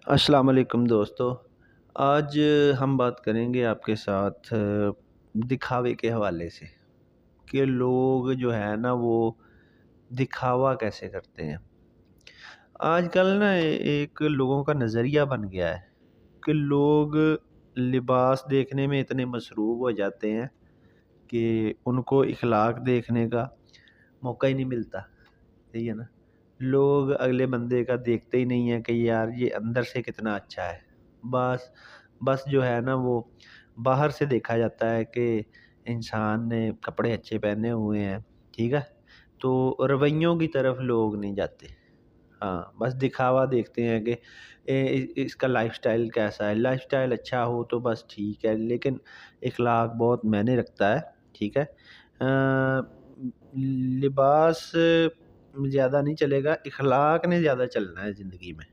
السلام علیکم دوستو، آج ہم بات کریں گے آپ کے ساتھ دکھاوے کے حوالے سے کہ لوگ جو ہے نا وہ دکھاوا کیسے کرتے ہیں۔ آج کل نا ایک لوگوں کا نظریہ بن گیا ہے کہ لوگ لباس دیکھنے میں اتنے مصروف ہو جاتے ہیں کہ ان کو اخلاق دیکھنے کا موقع ہی نہیں ملتا، صحیح ہے نا۔ لوگ اگلے بندے کا دیکھتے ہی نہیں ہیں کہ یار یہ اندر سے کتنا اچھا ہے، بس بس جو ہے نا وہ باہر سے دیکھا جاتا ہے کہ انسان نے کپڑے اچھے پہنے ہوئے ہیں، ٹھیک ہے، تو رویوں کی طرف لوگ نہیں جاتے۔ ہاں، بس دکھاوا دیکھتے ہیں کہ اس کا لائف سٹائل کیسا ہے۔ لائف سٹائل اچھا ہو تو بس ٹھیک ہے، لیکن اخلاق بہت معنی رکھتا ہے، ٹھیک ہے۔ لباس زیادہ نہیں چلے گا، اخلاق نے زیادہ چلنا ہے زندگی میں۔